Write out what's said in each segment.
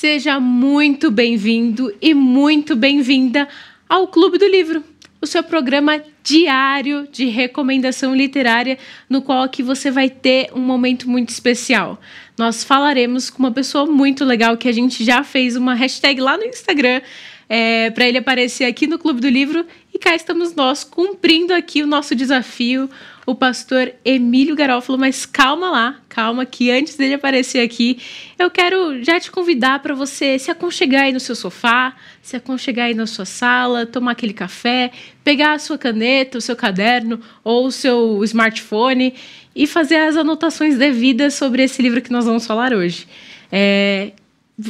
Seja muito bem-vindo e muito bem-vinda ao Clube do Livro, o seu programa diário de recomendação literária, no qual aqui você vai ter um momento muito especial. Nós falaremos com uma pessoa muito legal que a gente já fez uma hashtag lá no Instagram para ele aparecer aqui no Clube do Livro, e cá estamos nós cumprindo aqui o nosso desafio, o pastor Emílio Garofalo. Mas calma que antes dele aparecer aqui, eu quero já te convidar para você se aconchegar aí no seu sofá, se aconchegar aí na sua sala, tomar aquele café, pegar a sua caneta, o seu caderno ou o seu smartphone e fazer as anotações devidas sobre esse livro que nós vamos falar hoje.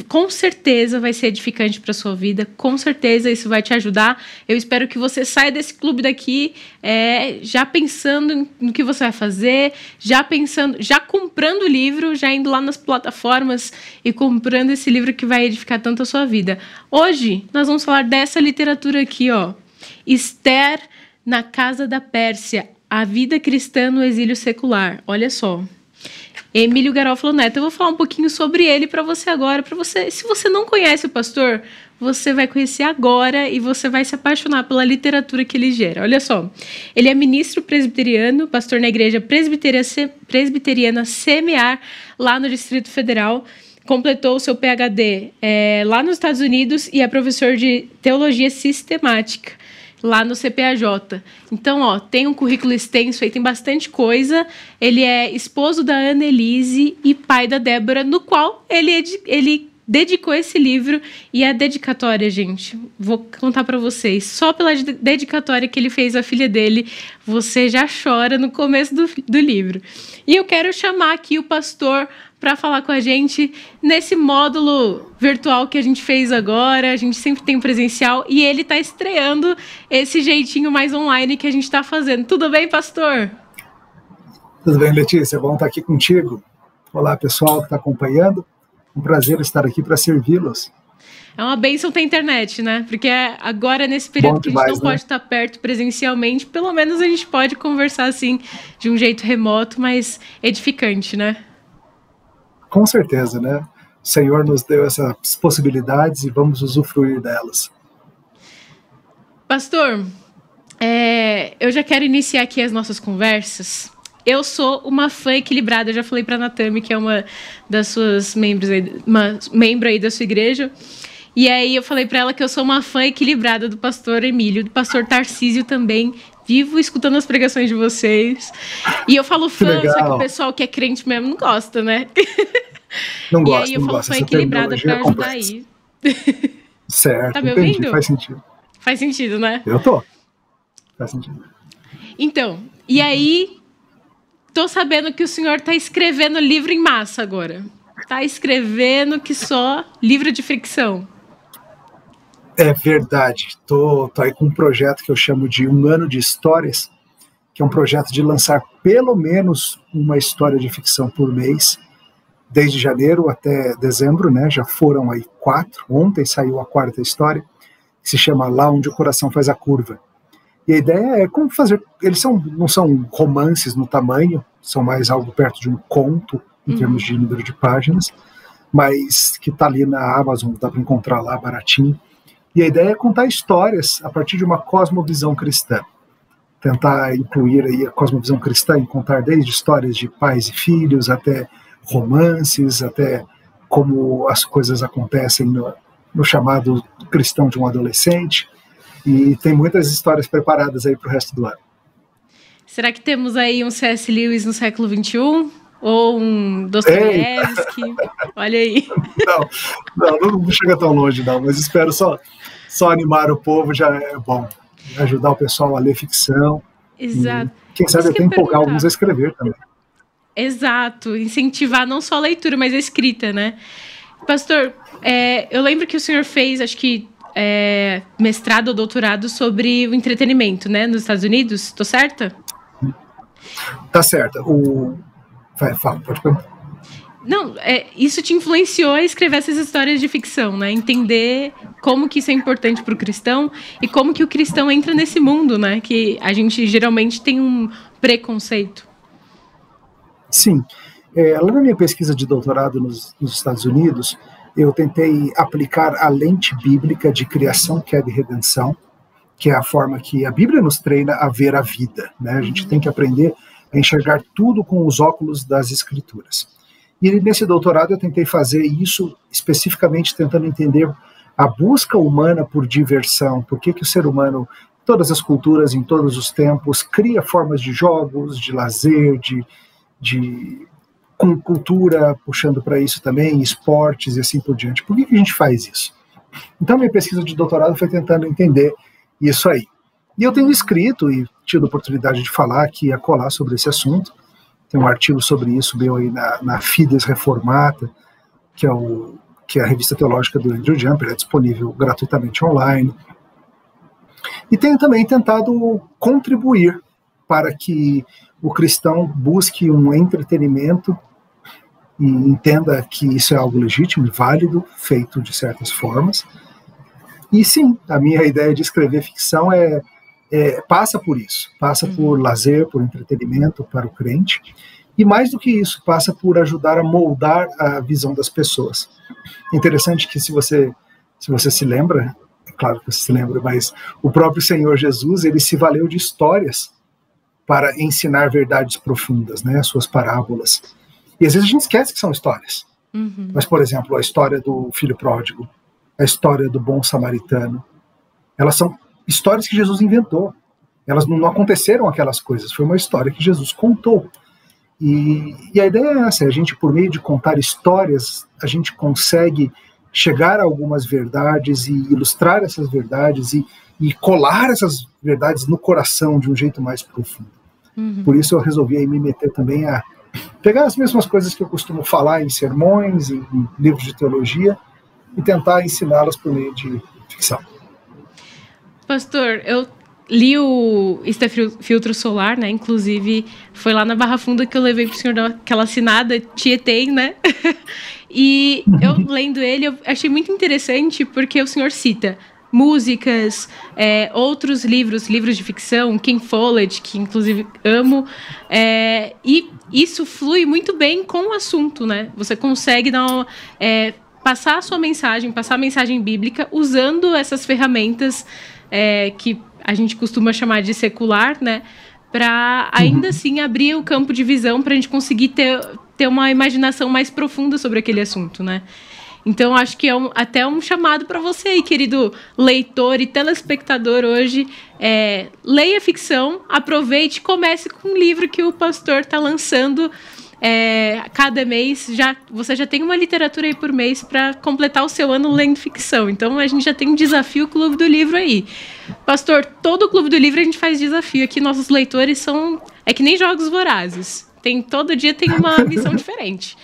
Com certeza vai ser edificante para a sua vida, com certeza isso vai te ajudar. Eu espero que você saia desse clube daqui já pensando no que você vai fazer, já comprando o livro, já indo lá nas plataformas e comprando esse livro que vai edificar tanto a sua vida. Hoje nós vamos falar dessa literatura aqui, ó, Esther na Casa da Pérsia, a vida cristã no exílio secular. Olha só. Emílio Garofalo Neto. Eu vou falar um pouquinho sobre ele para você agora. Se você não conhece o pastor, você vai conhecer agora e você vai se apaixonar pela literatura que ele gera. Olha só, ele é ministro presbiteriano, pastor na igreja presbiteriana Semear, lá no Distrito Federal. Completou o seu PhD lá nos Estados Unidos e é professor de teologia sistemática lá no CPAJ. Então, ó, tem um currículo extenso aí, tem bastante coisa. Ele é esposo da Annelise e pai da Débora, no qual ele dedicou esse livro. E a dedicatória, gente, vou contar para vocês, só pela dedicatória que ele fez à filha dele, você já chora no começo do livro. E eu quero chamar aqui o pastor para falar com a gente nesse módulo virtual que a gente fez agora. A gente sempre tem presencial e ele está estreando esse jeitinho mais online que a gente está fazendo. Tudo bem, pastor? Tudo bem, Letícia? É bom estar aqui contigo. Olá, pessoal que está acompanhando. Um prazer estar aqui para servi-los. É uma bênção ter internet, né? Porque agora, nesse período que a gente não pode estar perto presencialmente, pelo menos a gente pode conversar assim, de um jeito remoto, mas edificante, né? Com certeza, né? O Senhor nos deu essas possibilidades e vamos usufruir delas. Pastor, eu já quero iniciar aqui as nossas conversas. Eu sou uma fã equilibrada, eu já falei para a Natami, que é uma das suas membro aí da sua igreja. E aí eu falei para ela que eu sou uma fã equilibrada do pastor Emílio, do pastor Tarcísio também. Vivo escutando as pregações de vocês. E eu falo fã, só que o pessoal que é crente mesmo não gosta, né? Não gosta, e aí eu falo fã equilibrada para ajudar aí. Certo, tá me entendi, ouvindo? faz sentido. Faz sentido, né? Eu tô. Faz sentido. Então, e aí, tô sabendo que o senhor tá escrevendo livro em massa agora. Tá escrevendo que só livro de ficção. É verdade. Tô aí com um projeto que eu chamo de Um Ano de Histórias, que é um projeto de lançar pelo menos uma história de ficção por mês, desde janeiro até dezembro, né? Já foram aí 4. Ontem saiu a 4ª história, que se chama Lá Onde o Coração Faz a Curva. E a ideia é como fazer... Eles não são romances no tamanho, são mais algo perto de um conto, em termos de número de páginas, mas que está ali na Amazon, dá para encontrar lá baratinho. E a ideia é contar histórias a partir de uma cosmovisão cristã. Tentar incluir aí a cosmovisão cristã em contar desde histórias de pais e filhos, até romances, até como as coisas acontecem no chamado cristão de um adolescente. E tem muitas histórias preparadas aí para o resto do ano. Será que temos aí um C.S. Lewis no século XXI? Ou um Dostoiévski? Olha aí. Não chega tão longe, não. Mas espero só animar o povo, já é bom. Ajudar o pessoal a ler ficção. Exato. E, quem sabe até empolgar alguns a escrever também. Exato. Incentivar não só a leitura, mas a escrita, né? Pastor, eu lembro que o senhor fez, acho que, mestrado ou doutorado sobre o entretenimento, né? Nos Estados Unidos. Estou certa? Tá certo. Fala, pode perguntar. Não, isso te influenciou a escrever essas histórias de ficção, né? Entender como que isso é importante para o cristão e como que o cristão entra nesse mundo, né? Que a gente geralmente tem um preconceito. Sim. Lá na minha pesquisa de doutorado nos Estados Unidos, eu tentei aplicar a lente bíblica de criação, queda e redenção, que é a forma que a Bíblia nos treina a ver a vida, né? A gente tem que aprender a enxergar tudo com os óculos das Escrituras. E nesse doutorado eu tentei fazer isso especificamente tentando entender a busca humana por diversão, por que o ser humano, todas as culturas, em todos os tempos, cria formas de jogos, de lazer, com cultura, puxando para isso também, esportes e assim por diante. Por que a gente faz isso? Então minha pesquisa de doutorado foi tentando entender isso aí. E eu tenho escrito e tido a oportunidade de falar aqui e acolá sobre esse assunto. Tem um artigo sobre isso meu aí na Fides Reformata, que é a revista teológica do Andrew Jumper, é disponível gratuitamente online. E tenho também tentado contribuir para que o cristão busque um entretenimento e entenda que isso é algo legítimo e válido, feito de certas formas. E sim, a minha ideia de escrever ficção passa por isso, passa por lazer, por entretenimento para o crente, e mais do que isso, passa por ajudar a moldar a visão das pessoas. É interessante que se você se lembra, é claro que você se lembra, mas o próprio Senhor Jesus, ele se valeu de histórias para ensinar verdades profundas, né, as suas parábolas. E às vezes a gente esquece que são histórias. Mas, por exemplo, a história do filho pródigo, a história do bom samaritano, elas são histórias que Jesus inventou. Elas não aconteceram aquelas coisas, foi uma história que Jesus contou. E a ideia é essa, a gente, por meio de contar histórias, a gente consegue chegar a algumas verdades e ilustrar essas verdades e colar essas verdades no coração de um jeito mais profundo. Por isso eu resolvi aí me meter também a pegar as mesmas coisas que eu costumo falar em sermões, em livros de teologia, e tentar ensiná-las por meio de ficção. Pastor, eu li o Este Filtro Solar, né? Inclusive, foi lá na Barra Funda que eu levei pro senhor dar aquela assinada, tietei, né? E eu lendo ele, eu achei muito interessante, porque o senhor cita músicas, outros livros de ficção, Ken Follett, que inclusive amo, e isso flui muito bem com o assunto, né? Você consegue passar a sua mensagem, passar a mensagem bíblica usando essas ferramentas que a gente costuma chamar de secular, né? Para ainda assim abrir o campo de visão para a gente conseguir ter uma imaginação mais profunda sobre aquele assunto, né? Então, acho que é até um chamado para você aí, querido leitor e telespectador hoje. Leia ficção, aproveite e comece com um livro que o pastor está lançando cada mês. Você já tem uma literatura aí por mês para completar o seu ano lendo ficção. Então, a gente já tem um desafio Clube do Livro aí. Pastor, todo o Clube do Livro a gente faz desafio. Aqui nossos leitores são... É que nem Jogos Vorazes. Todo dia tem uma missão diferente.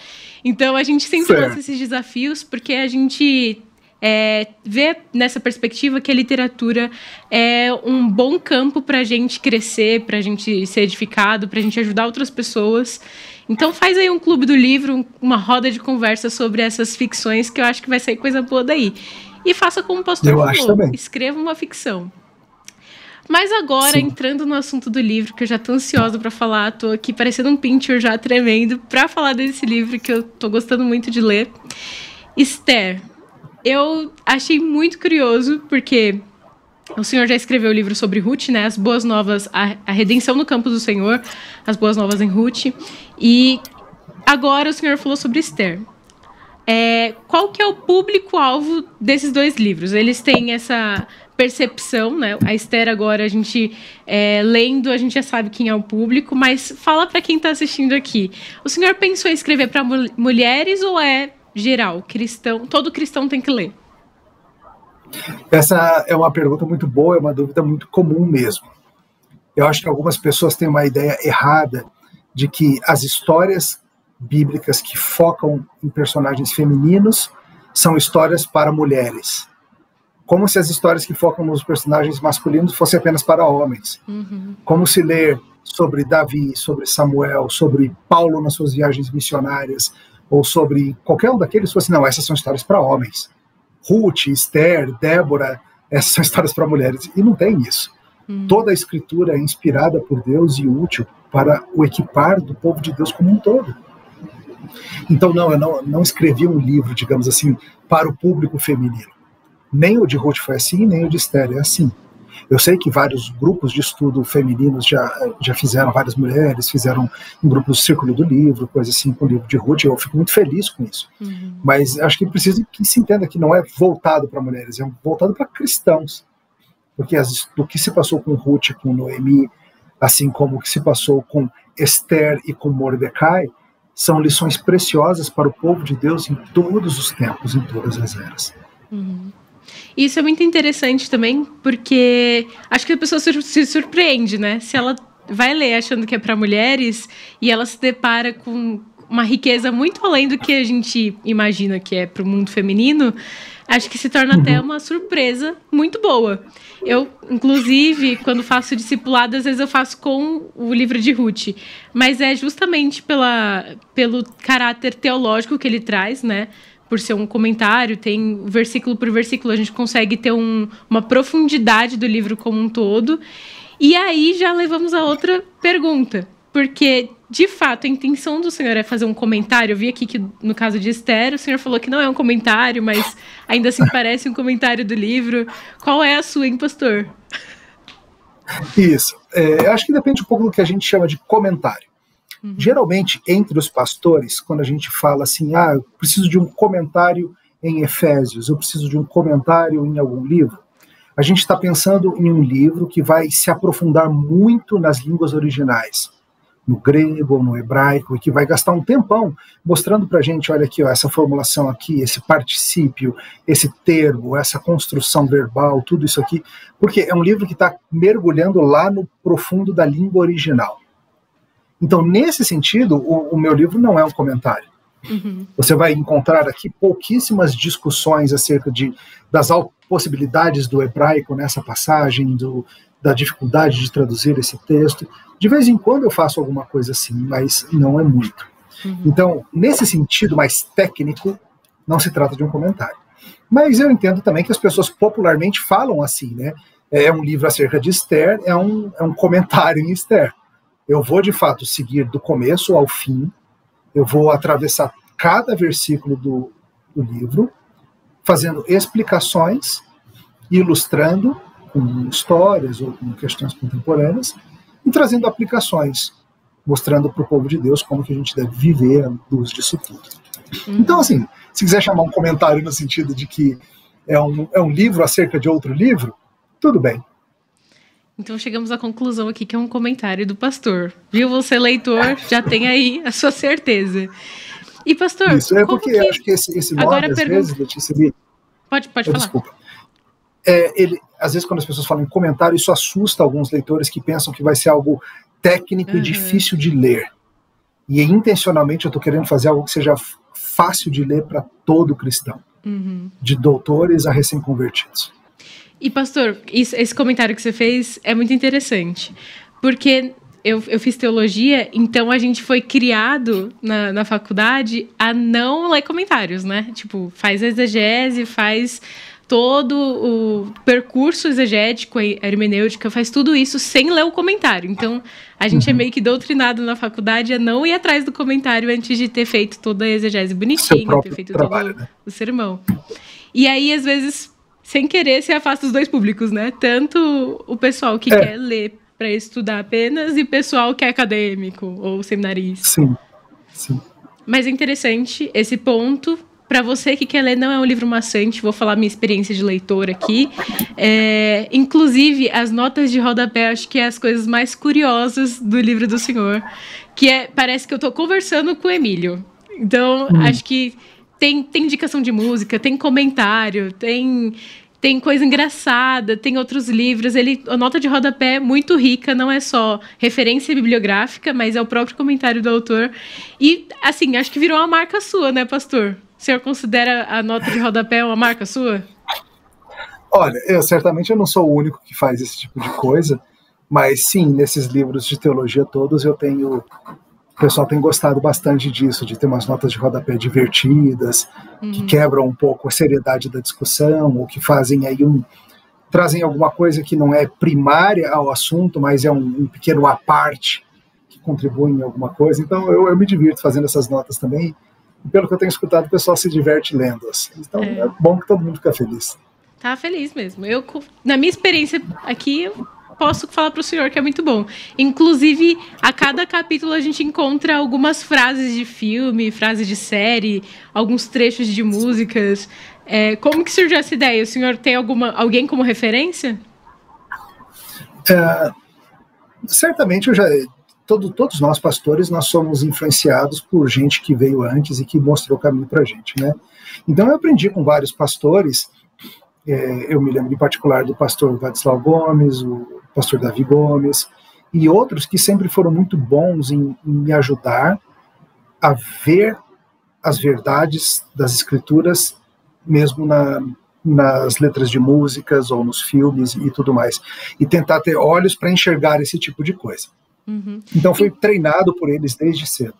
Então, a gente sempre lança esses desafios, porque a gente vê nessa perspectiva que a literatura é um bom campo para a gente crescer, para a gente ser edificado, para a gente ajudar outras pessoas. Então, faz aí um Clube do Livro, uma roda de conversa sobre essas ficções, que eu acho que vai sair coisa boa daí. E faça como o pastor falou, escreva uma ficção. Mas agora, entrando no assunto do livro, que eu já tô ansiosa para falar, tô aqui parecendo um pincher já tremendo para falar desse livro que eu tô gostando muito de ler. Esther, eu achei muito curioso, porque o senhor já escreveu o livro sobre Ruth, né? As Boas Novas, a Redenção no Campo do Senhor, As Boas Novas em Ruth. E agora o senhor falou sobre Esther. Qual que é o público-alvo desses dois livros? Eles têm essa percepção, né? A Esther agora, a gente lendo, a gente já sabe quem é o público, mas fala para quem está assistindo aqui. O senhor pensou em escrever para mulheres ou geral, cristão? Todo cristão tem que ler? Essa é uma pergunta muito boa, é uma dúvida muito comum mesmo. Eu acho que algumas pessoas têm uma ideia errada de que as histórias bíblicas que focam em personagens femininos são histórias para mulheres. Como se as histórias que focam nos personagens masculinos fossem apenas para homens. Como se ler sobre Davi, sobre Samuel, sobre Paulo nas suas viagens missionárias, ou sobre qualquer um daqueles fosse, não, essas são histórias para homens. Ruth, Esther, Débora, essas são histórias para mulheres. E não tem isso. Toda a escritura é inspirada por Deus e útil para o equipar do povo de Deus como um todo. Então, eu não escrevi um livro, digamos assim, para o público feminino. Nem o de Ruth foi assim, nem o de Esther é assim. Eu sei que vários grupos de estudo femininos já fizeram, várias mulheres fizeram um grupo do Círculo do Livro, coisa assim, com o livro de Ruth. Eu fico muito feliz com isso. Mas acho que precisa que se entenda que não é voltado para mulheres, é voltado para cristãos. Porque o que se passou com Ruth e com Noemi, assim como o que se passou com Esther e com Mordecai, são lições preciosas para o povo de Deus em todos os tempos, em todas as eras. Isso é muito interessante também, porque acho que a pessoa se surpreende, né? Se ela vai ler achando que é para mulheres e ela se depara com uma riqueza muito além do que a gente imagina que é para o mundo feminino, acho que se torna até uma surpresa muito boa. Eu, inclusive, quando faço discipulado, às vezes eu faço com o livro de Ruth, mas é justamente pelo caráter teológico que ele traz, né? Por ser um comentário, tem versículo por versículo, a gente consegue ter uma profundidade do livro como um todo. E aí já levamos a outra pergunta, porque, de fato, a intenção do senhor é fazer um comentário. Eu vi aqui que, no caso de Esther, o senhor falou que não é um comentário, mas ainda assim parece um comentário do livro. Qual é a sua, hein, pastor? Isso. Acho que depende um pouco do que a gente chama de comentário. Geralmente, entre os pastores, quando a gente fala assim, eu preciso de um comentário em Efésios, eu preciso de um comentário em algum livro, a gente está pensando em um livro que vai se aprofundar muito nas línguas originais, no grego ou no hebraico, e que vai gastar um tempão mostrando para a gente, olha aqui, essa formulação aqui, esse particípio, esse termo, essa construção verbal, tudo isso aqui, porque é um livro que está mergulhando lá no profundo da língua original. Então, nesse sentido, o meu livro não é um comentário. Você vai encontrar aqui pouquíssimas discussões acerca das possibilidades do hebraico nessa passagem, da dificuldade de traduzir esse texto. De vez em quando eu faço alguma coisa assim, mas não é muito. Então, nesse sentido mais técnico, não se trata de um comentário. Mas eu entendo também que as pessoas popularmente falam assim, né? É um livro acerca de Esther, é um comentário em Esther. Eu vou, de fato, seguir do começo ao fim, eu vou atravessar cada versículo do livro, fazendo explicações, ilustrando com histórias ou com questões contemporâneas, e trazendo aplicações, mostrando para o povo de Deus como que a gente deve viver à luz disso tudo. Então, assim, se quiser chamar um comentário no sentido de que é um livro acerca de outro livro, tudo bem. Então chegamos à conclusão aqui que é um comentário do pastor. Viu? Você, leitor, já tem aí a sua certeza. E, pastor... Isso, porque eu acho que esse nome, às vezes, Letícia... Pode falar. Desculpa. Às vezes, quando as pessoas falam em comentário, isso assusta alguns leitores que pensam que vai ser algo técnico e difícil de ler. E, intencionalmente, eu estou querendo fazer algo que seja fácil de ler para todo cristão. De doutores a recém-convertidos. E, pastor, esse comentário que você fez é muito interessante, porque eu fiz teologia, então a gente foi criado na faculdade a não ler comentários, né? Tipo, faz exegese, faz todo o percurso exegético, a hermenêutica, faz tudo isso sem ler o comentário. Então, a gente é meio que doutrinado na faculdade a não ir atrás do comentário antes de ter feito toda a exegese bonitinha, ter feito trabalho, todo o sermão. E aí, às vezes... sem querer, se afasta os dois públicos, né? Tanto o pessoal que quer ler para estudar apenas e o pessoal que é acadêmico ou seminarista. Sim. Mas é interessante esse ponto. Para você que quer ler, não é um livro maçante. Vou falar minha experiência de leitor aqui. Inclusive, as notas de rodapé, acho que é as coisas mais curiosas do livro do senhor. Parece que eu estou conversando com o Emílio. Então, acho que tem indicação de música, tem comentário, tem coisa engraçada, tem outros livros. A nota de rodapé é muito rica, não é só referência bibliográfica, mas é o próprio comentário do autor. E, assim, acho que virou uma marca sua, né, pastor? O senhor considera a nota de rodapé uma marca sua? Olha, certamente eu não sou o único que faz esse tipo de coisa, mas sim, nesses livros de teologia todos o pessoal tem gostado bastante disso, de ter umas notas de rodapé divertidas, que quebram um pouco a seriedade da discussão, ou que fazem aí trazem alguma coisa que não é primária ao assunto, mas é um pequeno à parte, que contribuem em alguma coisa. Então eu me divirto fazendo essas notas também. E pelo que eu tenho escutado, o pessoal se diverte lendo-as. Então é bom que todo mundo fica feliz. Tá feliz mesmo. Eu, na minha experiência aqui, eu posso falar para o senhor que é muito bom. Inclusive, a cada capítulo a gente encontra algumas frases de filme, frases de série, alguns trechos de músicas. Como que surgiu essa ideia? O senhor tem alguém como referência? Certamente todos nós pastores, nós somos influenciados por gente que veio antes e que mostrou o caminho para a gente, né? Então eu aprendi com vários pastores. Eu me lembro em particular do pastor Vadislau Gomes, o pastor Davi Gomes e outros que sempre foram muito bons em me ajudar a ver as verdades das escrituras, mesmo nas letras de músicas ou nos filmes e tudo mais, e tentar ter olhos para enxergar esse tipo de coisa. Uhum. Então fui treinado por eles desde cedo.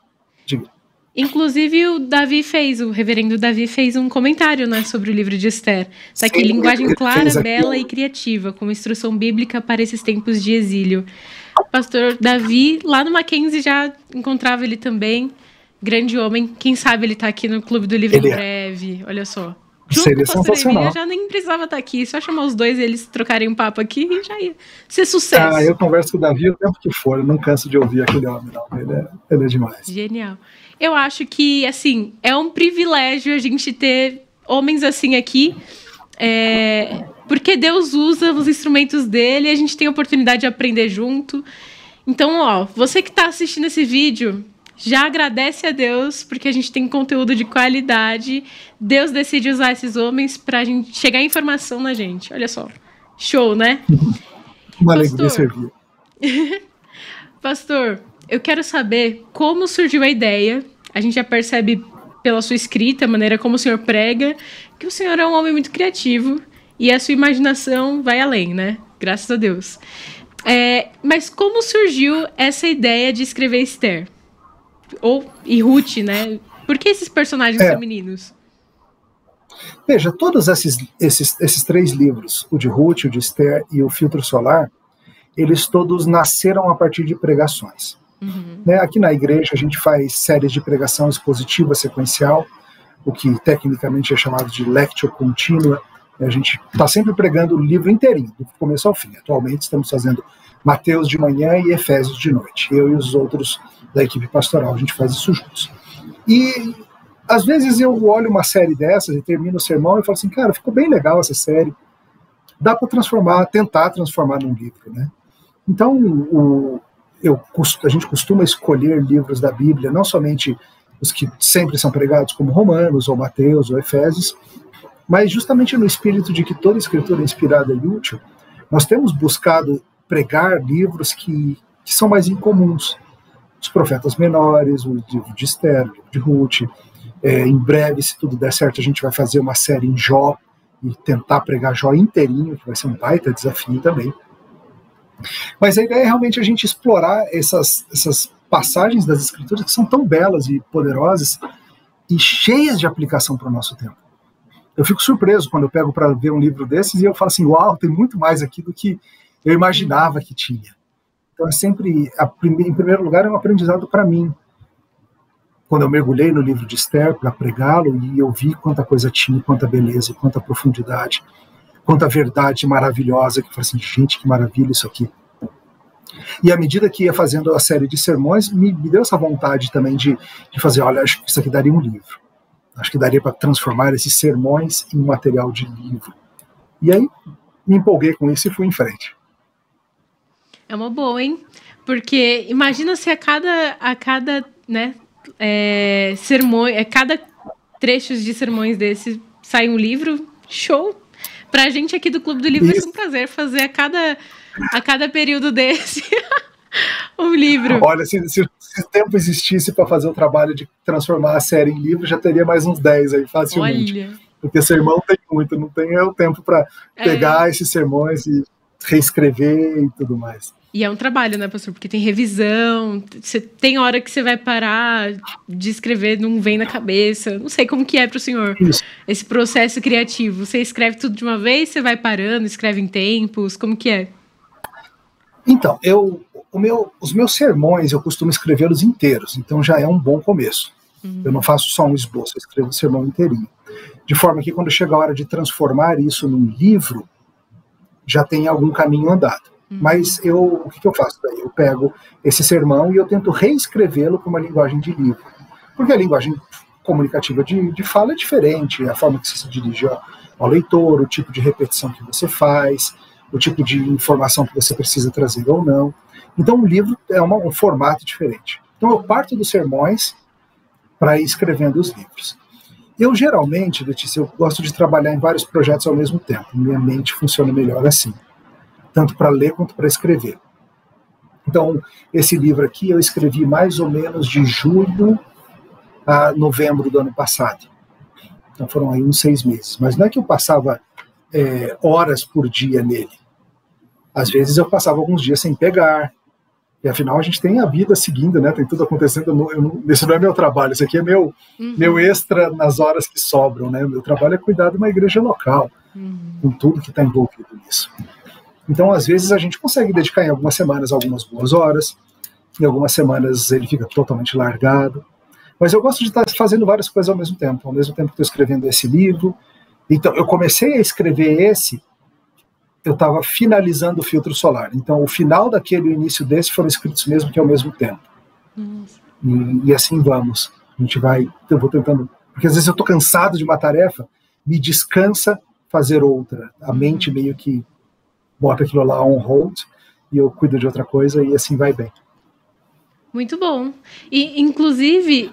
Diga. Inclusive o reverendo Davi fez um comentário, né, sobre o livro de Esther. Está aqui, linguagem clara, bela e criativa, com instrução bíblica para esses tempos de exílio. Pastor Davi, lá no Mackenzie já encontrava ele também, grande homem. Quem sabe ele está aqui no Clube do Livro em breve, olha só. Seria sensacional. Eu já nem precisava estar aqui, só chamar os dois, eles trocarem um papo aqui e já ia ser sucesso. Eu converso com o Davi o tempo que for, eu não canso de ouvir aquele homem, não. Ele é demais. Genial. Eu acho que, assim, é um privilégio a gente ter homens assim aqui, porque Deus usa os instrumentos dele e a gente tem a oportunidade de aprender junto. Então, você que está assistindo esse vídeo, já agradece a Deus, porque a gente tem conteúdo de qualidade. Deus decide usar esses homens para a gente chegar a informação na gente. Olha só. Show, né? Uma alegria servir. Pastor, eu quero saber como surgiu a ideia. A gente já percebe pela sua escrita, a maneira como o senhor prega, que o senhor é um homem muito criativo e a sua imaginação vai além, né? Graças a Deus. Mas como surgiu essa ideia de escrever Esther? E Ruth, né? Por que esses personagens femininos? Veja, todos esses 3 livros, o de Ruth, o de Esther e o Filtro Solar, eles todos nasceram a partir de pregações. Uhum. Aqui na igreja a gente faz séries de pregação expositiva sequencial, o que tecnicamente é chamado de lectio continua. A gente está sempre pregando o livro inteirinho, do começo ao fim. Atualmente estamos fazendo Mateus de manhã e Efésios de noite. Eu e os outros da equipe pastoral, a gente faz isso juntos. E às vezes eu olho uma série dessas e termino o sermão e falo assim, cara, ficou bem legal essa série. Dá para tentar transformar num livro, né? Então, a gente costuma escolher livros da Bíblia, não somente os que sempre são pregados, como Romanos, ou Mateus, ou Efésios, mas justamente no espírito de que toda escritura é inspirada e útil, nós temos buscado pregar livros que são mais incomuns. Os profetas menores, o livro de Esther, o livro de Ruth. Em breve, se tudo der certo, a gente vai fazer uma série em Jó e tentar pregar Jó inteirinho, que vai ser um baita desafio também. Mas a ideia é realmente a gente explorar essas passagens das escrituras que são tão belas e poderosas e cheias de aplicação para o nosso tempo. Eu fico surpreso quando eu pego para ver um livro desses e eu falo assim, uau, tem muito mais aqui do que eu imaginava que tinha. Então é sempre, em primeiro lugar, é um aprendizado para mim. Quando eu mergulhei no livro de Esther para pregá-lo e eu vi quanta coisa tinha, quanta beleza, quanta profundidade, quanta verdade maravilhosa, que eu falei assim, gente, que maravilha isso aqui. E à medida que ia fazendo a série de sermões, me deu essa vontade também de fazer, olha, acho que isso aqui daria um livro. Acho que daria para transformar esses sermões em material de livro. E aí me empolguei com isso e fui em frente. É uma boa, hein? Porque imagina se a cada né, cada trechos de sermões desse sai um livro, show! Pra gente aqui do Clube do Livro vai ser um prazer fazer a cada período desse um livro. Olha, se o tempo existisse para fazer o trabalho de transformar a série em livro, já teria mais uns 10 aí, facilmente. Olha. Porque sermão tem muito, não tem o tempo para pegar esses sermões e reescrever e tudo mais. E é um trabalho, né, pastor? Porque tem revisão, tem hora que você vai parar de escrever, não vem na cabeça. Não sei como que é para o senhor esse processo criativo. Você escreve tudo de uma vez, você vai parando, escreve em tempos, como que é? Então, Os meus sermões, eu costumo escrevê-los inteiros, então já é um bom começo. Eu não faço só um esboço, eu escrevo o sermão inteirinho. De forma que quando chega a hora de transformar isso num livro, já tem algum caminho andado. Mas o que eu faço daí? Eu pego esse sermão e eu tento reescrevê-lo com uma linguagem de livro. Porque a linguagem comunicativa de fala é diferente, a forma que você se dirige ao leitor, o tipo de repetição que você faz, o tipo de informação que você precisa trazer ou não. Então o livro é um formato diferente. Então eu parto dos sermões para ir escrevendo os livros. Eu geralmente, Letícia, eu gosto de trabalhar em vários projetos ao mesmo tempo. Minha mente funciona melhor assim, tanto para ler quanto para escrever. Então, esse livro aqui eu escrevi mais ou menos de julho a novembro do ano passado. Então foram aí uns 6 meses. Mas não é que eu passava horas por dia nele. Às vezes eu passava alguns dias sem pegar. E afinal a gente tem a vida seguindo, né? Tem tudo acontecendo. Esse não é meu trabalho, esse aqui é meu extra nas horas que sobram, né? Meu trabalho é cuidar de uma igreja local, com tudo que está envolvido nisso. Então, às vezes, a gente consegue dedicar em algumas semanas algumas boas horas, em algumas semanas ele fica totalmente largado. Mas eu gosto de estar fazendo várias coisas ao mesmo tempo que estou escrevendo esse livro. Então, eu comecei a escrever esse, eu estava finalizando o filtro solar. Então, o final daquele e o início desse foram escritos mesmo que ao mesmo tempo. E assim vamos. Eu vou tentando... Porque às vezes eu estou cansado de uma tarefa, me descansa fazer outra. A mente meio que bota aquilo lá on hold, e eu cuido de outra coisa, e assim vai bem. Muito bom. E, inclusive,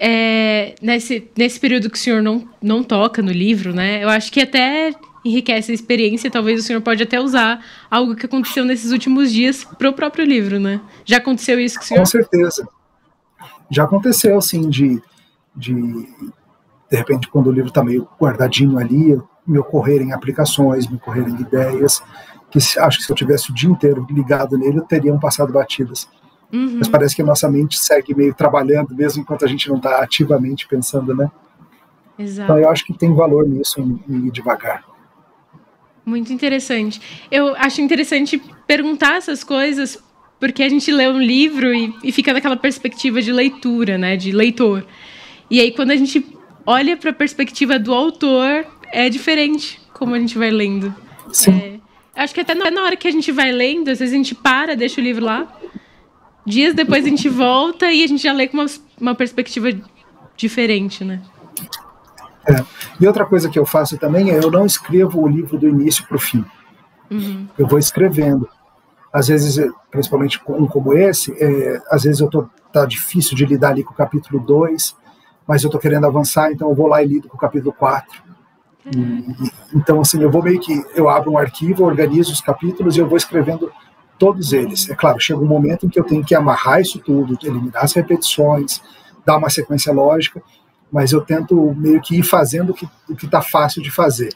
nesse período que o senhor não toca no livro, né? Eu acho que até enriquece a experiência, talvez o senhor pode até usar algo que aconteceu nesses últimos dias para o próprio livro, né? Já aconteceu isso com o senhor? Com certeza. Já aconteceu, assim, de repente, quando o livro está meio guardadinho ali, me ocorrerem aplicações, me ocorrerem ideias, que acho que se eu tivesse o dia inteiro ligado nele, teriam passado batidas. Mas parece que a nossa mente segue meio trabalhando, mesmo enquanto a gente não está ativamente pensando, né? Exato. Então eu acho que tem valor nisso, em ir devagar. Muito interessante. Eu acho interessante perguntar essas coisas, porque a gente lê um livro e fica naquela perspectiva de leitura, né? De leitor. E aí, quando a gente olha para a perspectiva do autor, é diferente como a gente vai lendo. Sim. Acho que até na hora que a gente vai lendo, às vezes a gente deixa o livro lá, dias depois a gente volta e a gente já lê com uma perspectiva diferente, né? E outra coisa que eu faço também eu não escrevo o livro do início para o fim. Eu vou escrevendo. Às vezes, principalmente como esse, às vezes tá difícil de lidar ali com o capítulo 2, mas eu estou querendo avançar, então eu vou lá e lido com o capítulo 4. Então, assim, eu abro um arquivo, organizo os capítulos e eu vou escrevendo todos eles. É claro, chega um momento em que eu tenho que amarrar isso tudo, eliminar as repetições, dar uma sequência lógica, mas eu tento meio que ir fazendo o que está fácil de fazer.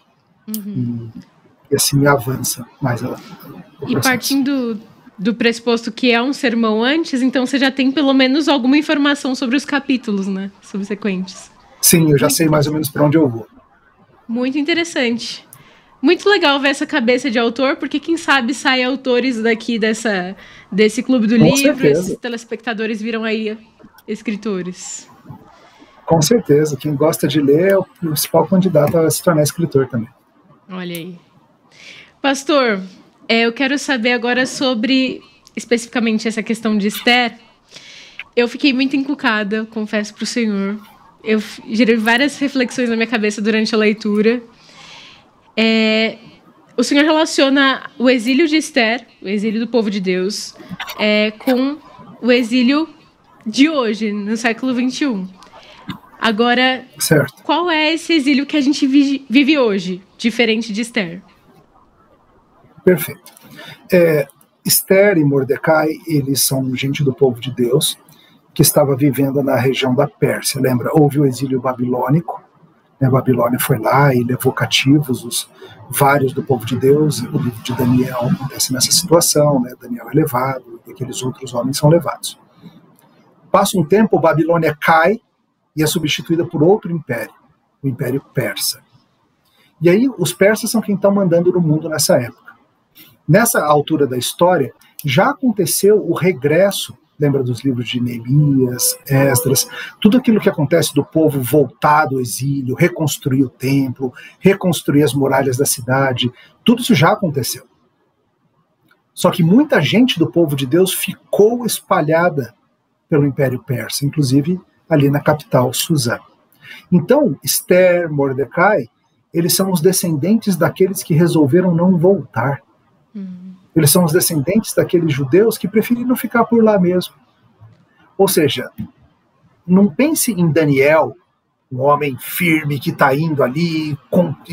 E assim avança mais o processo. E partindo do pressuposto que é um sermão antes, então você já tem pelo menos alguma informação sobre os capítulos, né? Subsequentes. Sim, eu já sei mais ou menos para onde eu vou. Muito interessante. Muito legal ver essa cabeça de autor, porque quem sabe saem autores daqui desse Clube do Livro, esses telespectadores viram aí escritores. Com certeza, quem gosta de ler é o principal candidato a se tornar escritor também. Olha aí. Pastor, eu quero saber agora sobre, especificamente, essa questão de Esther. Eu fiquei muito encucada, confesso para o senhor. Eu gerei várias reflexões na minha cabeça durante a leitura. O senhor relaciona o exílio de Esther, o exílio do povo de Deus, com o exílio de hoje, no século XXI. Agora, certo. Qual é esse exílio que a gente vive hoje, diferente de Esther? Perfeito. Esther e Mordecai, eles são gente do povo de Deus, que estava vivendo na região da Pérsia. Lembra? Houve o exílio babilônico, né? A Babilônia foi lá e levou cativos vários do povo de Deus. O livro de Daniel acontece nessa situação, né? Daniel é levado e aqueles outros homens são levados. Passa um tempo, a Babilônia cai e é substituída por outro império, o Império Persa. E aí os persas são quem estão mandando no mundo nessa época. Nessa altura da história, Já aconteceu o regresso, lembra dos livros de Neemias, Esdras, tudo aquilo que acontece do povo voltar do exílio, reconstruir o templo, reconstruir as muralhas da cidade, tudo isso já aconteceu. Só que muita gente do povo de Deus ficou espalhada pelo Império Persa, inclusive ali na capital, Suzã. Então, Esther, Mordecai, eles são os descendentes daqueles que resolveram não voltar. Eles são os descendentes daqueles judeus que preferiram ficar por lá mesmo. Ou seja, não pense em Daniel, um homem firme que está indo ali,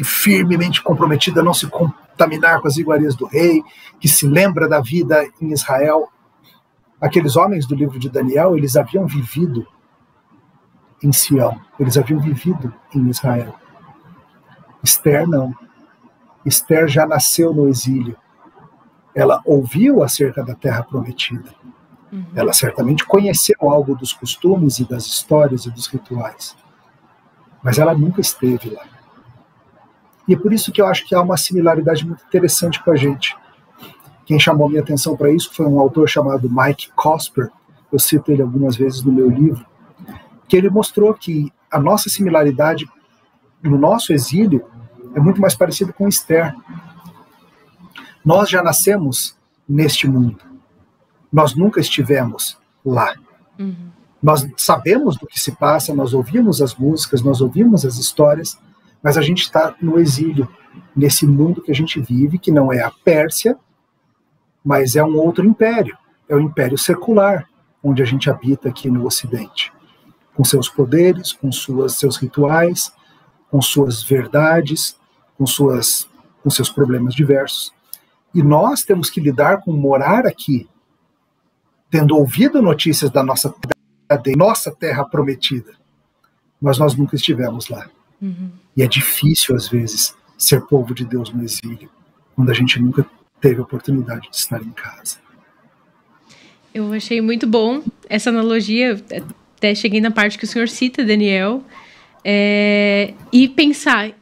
firmemente comprometido a não se contaminar com as iguarias do rei, que se lembra da vida em Israel. Aqueles homens do livro de Daniel, eles haviam vivido em Sião, eles haviam vivido em Israel. Esther não. Esther já nasceu no exílio. Ela ouviu acerca da terra prometida. Ela certamente conheceu algo dos costumes e das histórias e dos rituais. Mas ela nunca esteve lá. E é por isso que eu acho que há uma similaridade muito interessante com a gente. Quem chamou minha atenção para isso foi um autor chamado Mike Cosper. Eu cito ele algumas vezes no meu livro. Que ele mostrou que a nossa similaridade no nosso exílio é muito mais parecida com Esther. Nós já nascemos neste mundo. Nós nunca estivemos lá. Nós sabemos do que se passa, nós ouvimos as músicas, nós ouvimos as histórias, mas a gente está no exílio, nesse mundo que a gente vive, que não é a Pérsia, mas é um outro império. É o império secular, onde a gente habita aqui no Ocidente. Com seus poderes, com seus rituais, com suas verdades, com seus problemas diversos. E nós temos que lidar com morar aqui, tendo ouvido notícias da nossa terra prometida, mas nós nunca estivemos lá. E é difícil, às vezes, ser povo de Deus no exílio, quando a gente nunca teve a oportunidade de estar em casa. Eu achei muito bom essa analogia, até cheguei na parte que o senhor cita, Daniel, e pensar...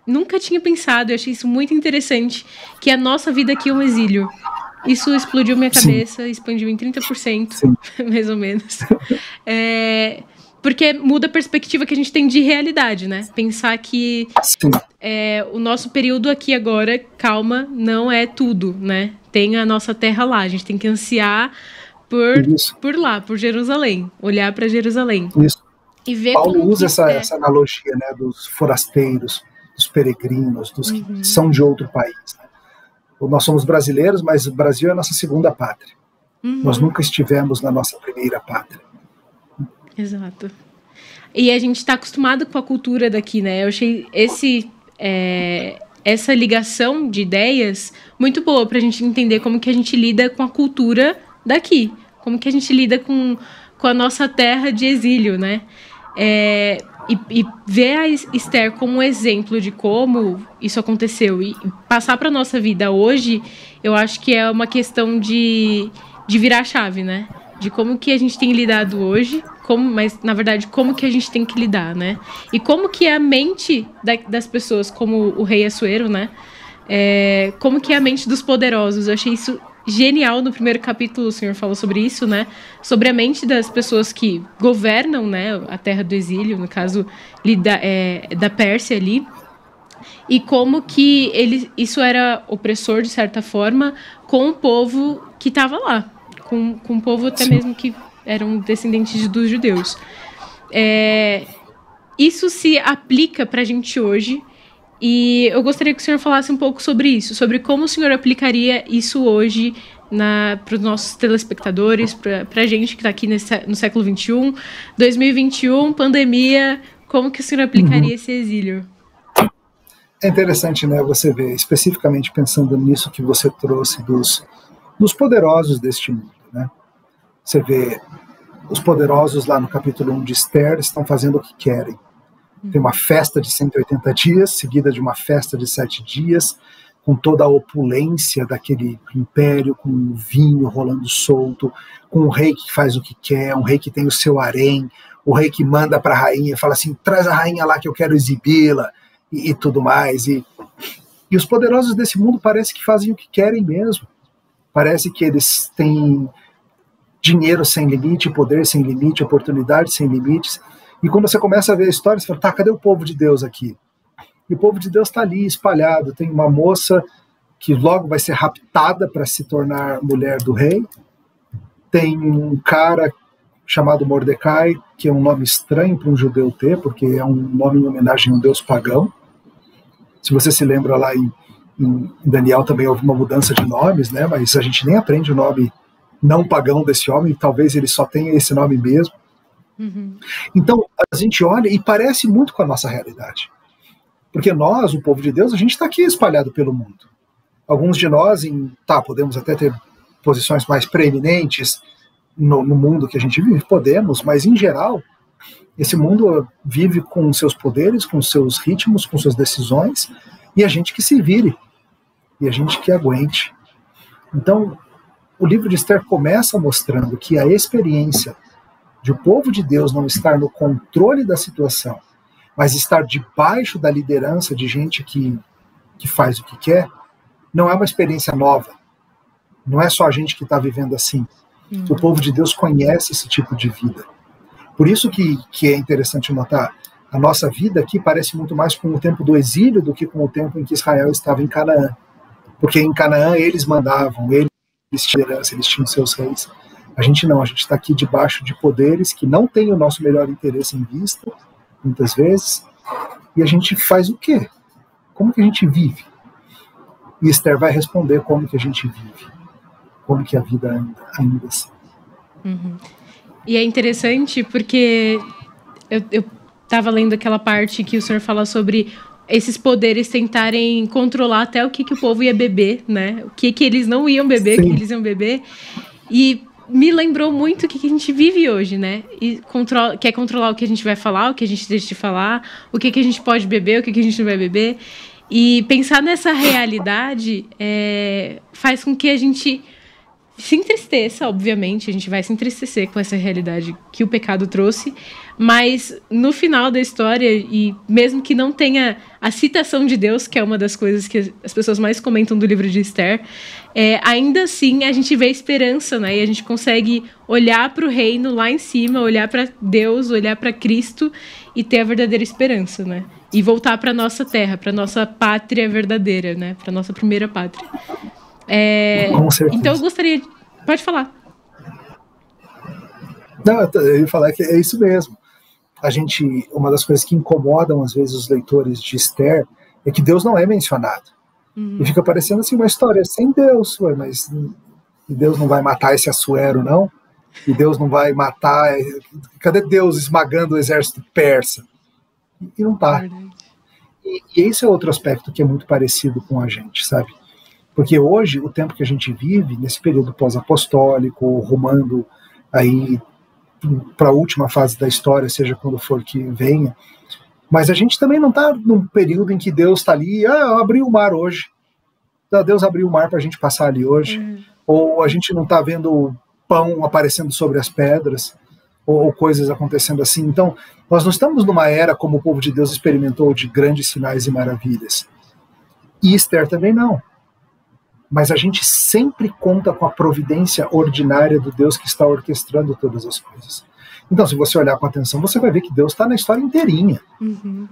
Nunca tinha pensado, eu achei isso muito interessante, que a nossa vida aqui é um exílio. Isso explodiu minha cabeça, sim, expandiu em 30%, sim, mais ou menos. Porque muda a perspectiva que a gente tem de realidade, né? Pensar que o nosso período aqui agora, calma, não é tudo, né? Tem a nossa terra lá, a gente tem que ansiar por lá, por Jerusalém, olhar para Jerusalém. Isso. E ver Paulo como usa essa analogia, né, dos forasteiros, dos peregrinos, dos que são de outro país. Né? Nós somos brasileiros, mas o Brasil é a nossa segunda pátria. Nós nunca estivemos na nossa primeira pátria. Exato. E a gente está acostumado com a cultura daqui, né? Eu achei essa ligação de ideias muito boa para a gente entender como que a gente lida com a cultura daqui, como que a gente lida com a nossa terra de exílio, né? E ver a Esther como um exemplo de como isso aconteceu e passar para a nossa vida hoje, eu acho que é uma questão de virar a chave, né? De como que a gente tem lidado hoje, mas, na verdade, como que a gente tem que lidar, né? E como que é a mente das pessoas, como o rei Assuero, né? Como que é a mente dos poderosos. Eu achei isso genial. No primeiro capítulo o senhor falou sobre isso, né? Sobre a mente das pessoas que governam, né, a terra do exílio, no caso da Pérsia ali. E como que isso era opressor, de certa forma, com o povo que estava lá. Com o povo até mesmo que eram descendentes dos judeus. Isso se aplica para a gente hoje, e eu gostaria que o senhor falasse um pouco sobre isso, sobre como o senhor aplicaria isso hoje para os nossos telespectadores, para a gente que está aqui no século XXI, 2021, pandemia, como que o senhor aplicaria esse exílio? É interessante, né, você ver, especificamente pensando nisso que você trouxe dos poderosos deste mundo, né? Você vê os poderosos lá no capítulo 1 de Esther estão fazendo o que querem. Tem uma festa de 180 dias, seguida de uma festa de 7 dias, com toda a opulência daquele império, com o vinho rolando solto, com um rei que faz o que quer, um rei que tem o seu harém, o rei que manda para a rainha e fala assim, traz a rainha lá que eu quero exibi-la, e tudo mais. E os poderosos desse mundo parece que fazem o que querem mesmo. parece que eles têm dinheiro sem limite, poder sem limite, oportunidade sem limites. E quando você começa a ver a história, você fala, tá, cadê o povo de Deus aqui? E o povo de Deus está ali, espalhado. Tem uma moça que logo vai ser raptada para se tornar mulher do rei. Tem um cara chamado Mordecai, que é um nome estranho para um judeu ter, porque é um nome em homenagem a um deus pagão. Se você se lembra lá em Daniel também houve uma mudança de nomes, né? Mas a gente nem aprende o nome não pagão desse homem, talvez ele só tenha esse nome mesmo. Então, a gente olha e parece muito com a nossa realidade. Porque nós, o povo de Deus, a gente está aqui espalhado pelo mundo. Alguns de nós, podemos até ter posições mais preeminentes no mundo que a gente vive, podemos, mas em geral, esse mundo vive com seus poderes, com seus ritmos, com suas decisões, e a gente que se vire, e a gente que aguente. Então, o livro de Esther começa mostrando que a experiência de o povo de Deus não estar no controle da situação, mas estar debaixo da liderança de gente que faz o que quer, não é uma experiência nova. Não é só a gente que está vivendo assim. O povo de Deus conhece esse tipo de vida. Por isso que é interessante notar, a nossa vida aqui parece muito mais com o tempo do exílio do que com o tempo em que Israel estava em Canaã. Porque em Canaã eles mandavam, eles tinham herança, eles tinham seus reis. A gente não, a gente está aqui debaixo de poderes que não têm o nosso melhor interesse em vista, muitas vezes, e a gente faz o quê? Como que a gente vive? E Esther vai responder como que a gente vive, como que a vida ainda assim. E é interessante porque eu estava lendo aquela parte que o senhor fala sobre esses poderes tentarem controlar até o que o povo ia beber, né? O que eles não iam beber, o que eles iam beber. E me lembrou muito o que a gente vive hoje, né? E quer controlar o que a gente vai falar, o que a gente deixa de falar, o que a gente pode beber, o que a gente não vai beber. E pensar nessa realidade faz com que a gente se entristeça, obviamente, a gente vai se entristecer com essa realidade que o pecado trouxe, mas no final da história, e mesmo que não tenha a citação de Deus, que é uma das coisas que as pessoas mais comentam do livro de Esther, ainda assim a gente vê esperança, né? E a gente consegue olhar para o reino lá em cima, olhar para Deus, olhar para Cristo e ter a verdadeira esperança, né? E voltar para nossa terra, para nossa pátria verdadeira, né? Para nossa primeira pátria. Então eu gostaria... Pode falar. Não, eu ia falar que é isso mesmo. Uma das coisas que incomodam às vezes os leitores de Esther é que Deus não é mencionado. E fica parecendo assim uma história sem Deus, mas Deus não vai matar esse Assuero, não? E Deus não vai matar... Cadê Deus esmagando o exército persa? E não tá. E esse é outro aspecto que é muito parecido com a gente, sabe? Porque hoje, o tempo que a gente vive, nesse período pós-apostólico, rumando aí para a última fase da história, seja quando for que venha, mas a gente também não está num período em que Deus está ali, abriu o mar hoje. Deus abriu o mar para a gente passar ali hoje. Ou a gente não está vendo pão aparecendo sobre as pedras, ou coisas acontecendo assim. Então, nós não estamos numa era como o povo de Deus experimentou de grandes sinais e maravilhas. E Esther também não. Mas a gente sempre conta com a providência ordinária do Deus que está orquestrando todas as coisas. Então, se você olhar com atenção, você vai ver que Deus está na história inteirinha.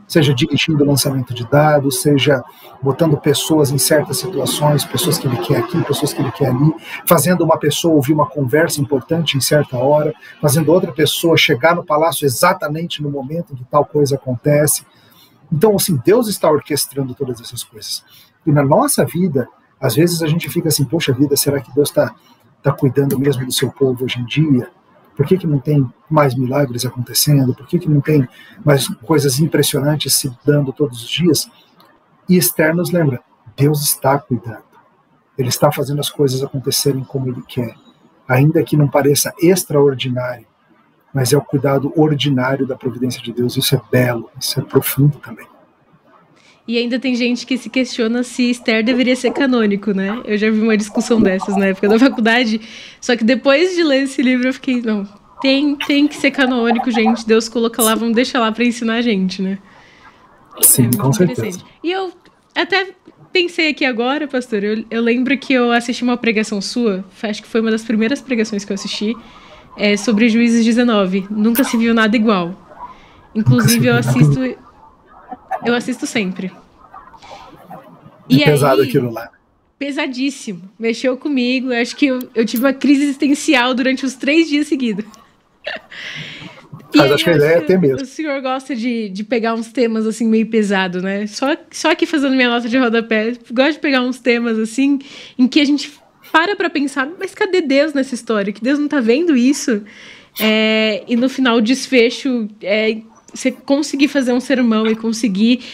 Seja dirigindo o lançamento de dados, seja botando pessoas em certas situações, pessoas que ele quer aqui, pessoas que ele quer ali, fazendo uma pessoa ouvir uma conversa importante em certa hora, fazendo outra pessoa chegar no palácio exatamente no momento em que tal coisa acontece. Então, assim, Deus está orquestrando todas essas coisas. E na nossa vida, às vezes a gente fica assim, poxa vida, será que Deus está cuidando mesmo do seu povo hoje em dia? Por que não tem mais milagres acontecendo? Por que não tem mais coisas impressionantes se dando todos os dias? E Esther nos lembra, Deus está cuidando. Ele está fazendo as coisas acontecerem como Ele quer. Ainda que não pareça extraordinário, mas é o cuidado ordinário da providência de Deus. Isso é belo, isso é profundo também. E ainda tem gente que se questiona se Esther deveria ser canônico, né? Eu já vi uma discussão dessas na época da faculdade. Só que depois de ler esse livro eu fiquei, não, tem que ser canônico, gente. Deus coloca lá, vamos deixar lá para ensinar a gente, né? Sim, com certeza. E eu até pensei aqui agora, pastor, eu lembro que eu assisti uma pregação sua, acho que foi uma das primeiras pregações que eu assisti, sobre Juízes 19. Nunca se viu nada igual. Inclusive, eu assisto sempre. E pesado aí, aquilo lá. Pesadíssimo. Mexeu comigo. Acho que eu tive uma crise existencial durante os 3 dias seguidos. Mas acho que a ideia é ter mesmo. O senhor gosta de pegar uns temas assim meio pesado, né? Só aqui fazendo minha nota de rodapé, gosto de pegar uns temas assim em que a gente para pensar, mas cadê Deus nessa história? Que Deus não tá vendo isso? E no final o desfecho você conseguir fazer um sermão e conseguir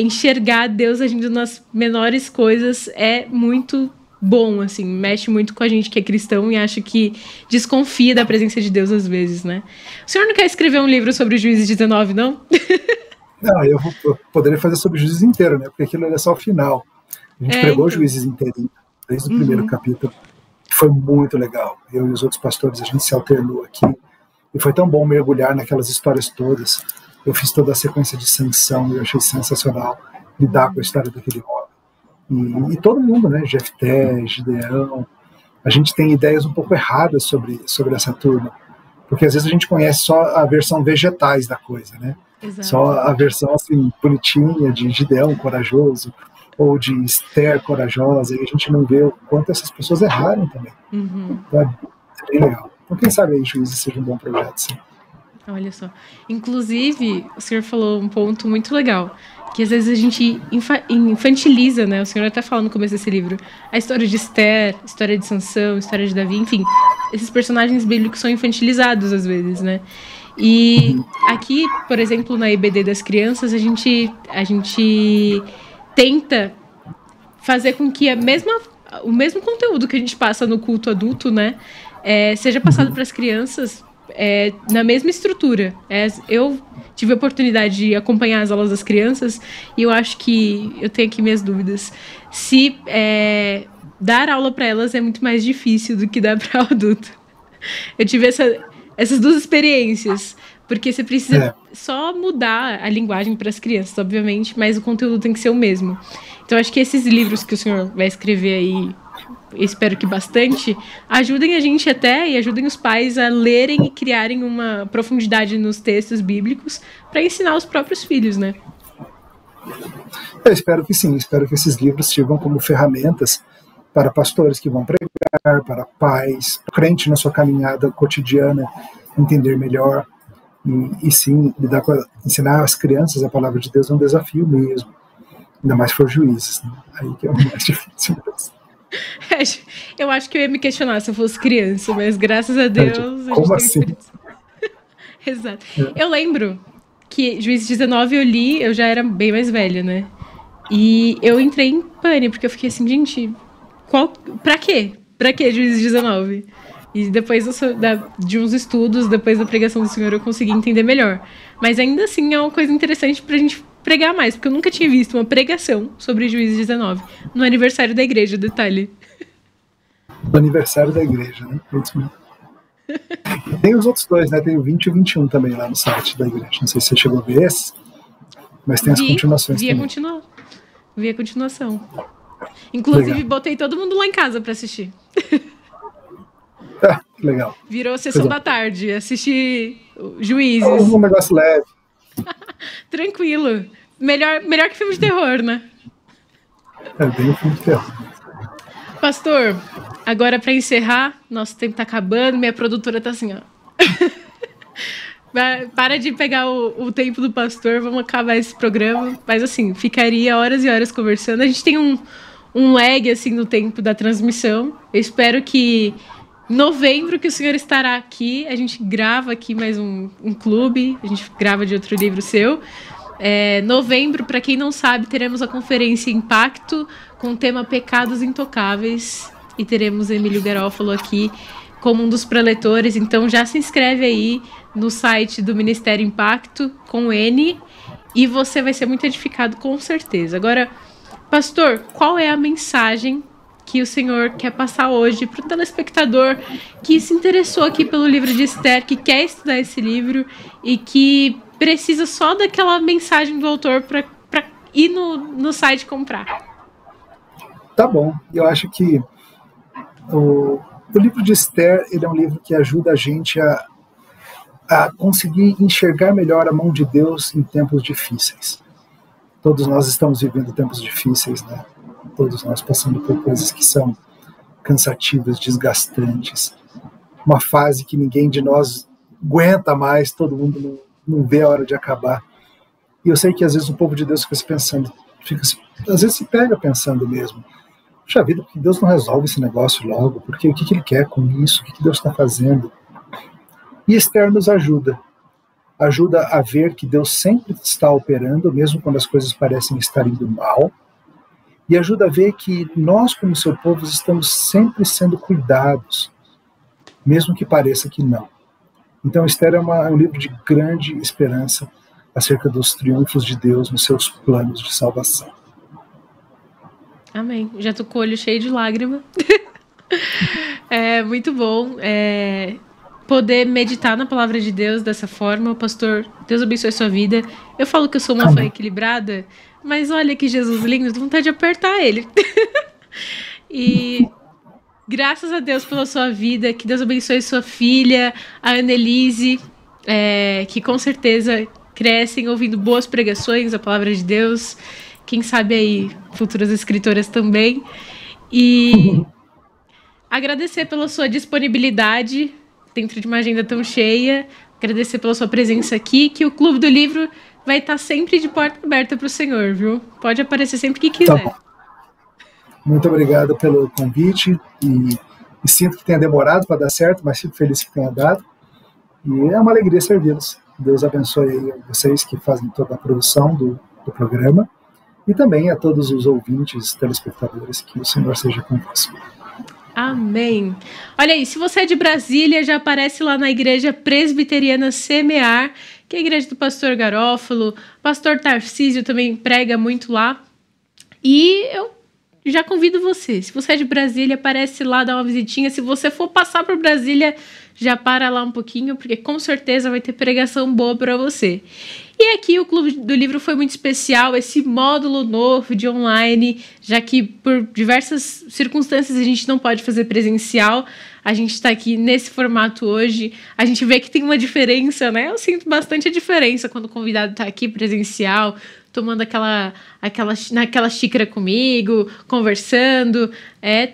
enxergar Deus agindo nas menores coisas é muito bom, assim, mexe muito com a gente que é cristão e acha que desconfia da presença de Deus às vezes, né? O senhor não quer escrever um livro sobre Juízes 19, não? Não, eu poderia fazer sobre Juízes inteiro, né? Porque aquilo é só o final. A gente pregou Juízes inteirinho, desde o primeiro capítulo. Foi muito legal. Eu e os outros pastores, a gente se alternou aqui. E foi tão bom mergulhar naquelas histórias todas. Eu fiz toda a sequência de Sansão e eu achei sensacional lidar com a história daquele homem. E todo mundo, né? Jefté, Gideão. A gente tem ideias um pouco erradas sobre essa turma. Porque às vezes a gente conhece só a versão vegetais da coisa, né? Exato. Só a versão assim, bonitinha de Gideão corajoso ou de Esther corajosa. E a gente não vê o quanto essas pessoas erraram também. Então é bem legal. Então, quem sabe aí Juízes seja um bom projeto, sim. Olha só. Inclusive, o senhor falou um ponto muito legal, que às vezes a gente infantiliza, né? O senhor até fala no começo desse livro, a história de Esther, a história de Sansão, a história de Davi, enfim, esses personagens bíblicos são infantilizados às vezes, né? E aqui, por exemplo, na EBD das crianças, a gente tenta fazer com que o mesmo conteúdo que a gente passa no culto adulto, né? Seja passado para as crianças na mesma estrutura. Eu tive a oportunidade de acompanhar as aulas das crianças e eu acho que eu tenho aqui minhas dúvidas. Se dar aula para elas é muito mais difícil do que dar para o adulto. Eu tive essas duas experiências, porque você precisa só mudar a linguagem para as crianças, obviamente, mas o conteúdo tem que ser o mesmo. Então, acho que esses livros que o senhor vai escrever aí, espero que bastante, ajudem a gente e ajudem os pais a lerem e criarem uma profundidade nos textos bíblicos para ensinar os próprios filhos, né? Eu espero que sim, espero que esses livros sirvam como ferramentas para pastores que vão pregar, para pais, crente na sua caminhada cotidiana, entender melhor e sim, ensinar as crianças a palavra de Deus é um desafio mesmo, ainda mais se for Juízes, né? Aí que é o mais difícil mesmo. Eu acho que eu ia me questionar se eu fosse criança, mas graças a Deus... Como assim? Exato. Eu lembro que Juízes 19 eu li, eu já era bem mais velha, né? E eu entrei em pânico, porque eu fiquei assim, gente, pra quê? Pra que Juízes 19? E depois de uns estudos, depois da pregação do senhor, eu consegui entender melhor. Mas ainda assim é uma coisa interessante pra gente pregar mais, porque eu nunca tinha visto uma pregação sobre Juízes 19 no aniversário da igreja, detalhe. No aniversário da igreja, né? Tem os outros dois, né? Tem o 20 e o 21 também lá no site da igreja. Não sei se você chegou a ver esse, mas tem as continuações também. Vi a continuação. Inclusive, botei todo mundo lá em casa pra assistir. Que legal. Virou sessão da tarde, assisti Juízes. Um negócio leve. Tranquilo. Melhor que filme de terror, né? Bem um filme de terror. Pastor, agora para encerrar, nosso tempo tá acabando, minha produtora tá assim, ó. Para de pegar o tempo do pastor, vamos acabar esse programa. Mas assim, ficaria horas e horas conversando. A gente tem um lag assim no tempo da transmissão. Eu espero que em novembro que o senhor estará aqui, a gente grava aqui mais um clube, a gente grava de outro livro seu. Novembro, para quem não sabe, teremos a conferência Impacto com o tema Pecados Intocáveis e teremos Emílio Garófalo aqui como um dos preletores, então já se inscreve aí no site do Ministério Impacto com N e você vai ser muito edificado com certeza. Agora, pastor, qual é a mensagem que o senhor quer passar hoje para o telespectador que se interessou aqui pelo livro de Esther, que quer estudar esse livro e que precisa só daquela mensagem do autor para ir no site comprar? Tá bom. Eu acho que o livro de Esther, ele é um livro que ajuda a gente a conseguir enxergar melhor a mão de Deus em tempos difíceis. Todos nós estamos vivendo tempos difíceis, né? Todos nós passando por coisas que são cansativas, desgastantes. Uma fase que ninguém de nós aguenta mais, todo mundo não vê a hora de acabar. E eu sei que às vezes o povo de Deus fica se pensando, às vezes se pega pensando mesmo, puxa vida, por que Deus não resolve esse negócio logo? Porque o que Ele quer com isso? O que Deus está fazendo? E Esther nos ajuda a ver que Deus sempre está operando, mesmo quando as coisas parecem estar indo mal, e ajuda a ver que nós, como seu povo, estamos sempre sendo cuidados, mesmo que pareça que não. Então, Esther é um livro de grande esperança acerca dos triunfos de Deus nos seus planos de salvação. Amém. Já tô com o olho cheio de lágrima. É muito bom poder meditar na palavra de Deus dessa forma. Pastor, Deus abençoe a sua vida. Eu falo que eu sou uma fã equilibrada, mas olha que Jesus lindo, dá vontade de apertar ele. E graças a Deus pela sua vida, que Deus abençoe sua filha, a Annelise, que com certeza crescem ouvindo boas pregações, a palavra de Deus. Quem sabe aí, futuras escritoras também. E agradecer pela sua disponibilidade dentro de uma agenda tão cheia. Agradecer pela sua presença aqui, que o Clube do Livro vai estar sempre de porta aberta para o senhor, viu? Pode aparecer sempre que quiser. Tá bom. Muito obrigado pelo convite e sinto que tenha demorado para dar certo, mas fico feliz que tenha dado. E é uma alegria servi-los. Deus abençoe aí vocês que fazem toda a produção do programa e também a todos os ouvintes, telespectadores, que o Senhor seja convosco. Amém. Olha aí, se você é de Brasília, já aparece lá na Igreja Presbiteriana Semear, que é a igreja do pastor Garófalo. Pastor Tarcísio também prega muito lá. E eu já convido você, se você é de Brasília, aparece lá, dá uma visitinha. Se você for passar por Brasília, já para lá um pouquinho, porque com certeza vai ter pregação boa para você. E aqui o Clube do Livro foi muito especial, esse módulo novo de online, já que por diversas circunstâncias a gente não pode fazer presencial. A gente está aqui nesse formato hoje, a gente vê que tem uma diferença, né? Eu sinto bastante a diferença quando o convidado está aqui presencial, tomando naquela xícara comigo, conversando.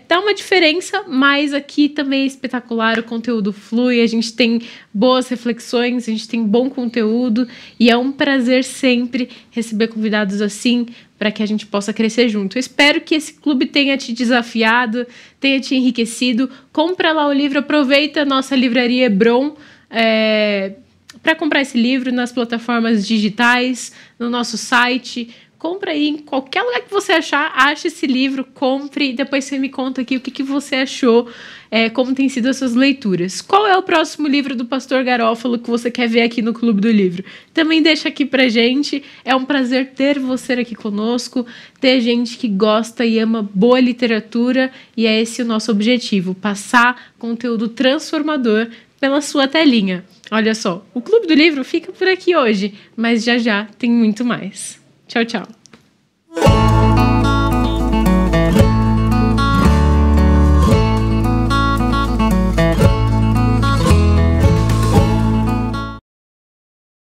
Dá uma diferença, mas aqui também é espetacular, o conteúdo flui, a gente tem boas reflexões, a gente tem bom conteúdo e é um prazer sempre receber convidados assim para que a gente possa crescer junto. Eu espero que esse clube tenha te desafiado, tenha te enriquecido. Compra lá o livro, aproveita a nossa livraria Hebron, para comprar esse livro nas plataformas digitais, no nosso site. Compra aí em qualquer lugar que você achar, ache esse livro, compre e depois você me conta aqui o que você achou, como tem sido as suas leituras. Qual é o próximo livro do pastor Garófalo que você quer ver aqui no Clube do Livro? Também deixa aqui pra gente, é um prazer ter você aqui conosco, ter gente que gosta e ama boa literatura e é esse o nosso objetivo, passar conteúdo transformador pela sua telinha. Olha só, o Clube do Livro fica por aqui hoje, mas já tem muito mais. Tchau, tchau.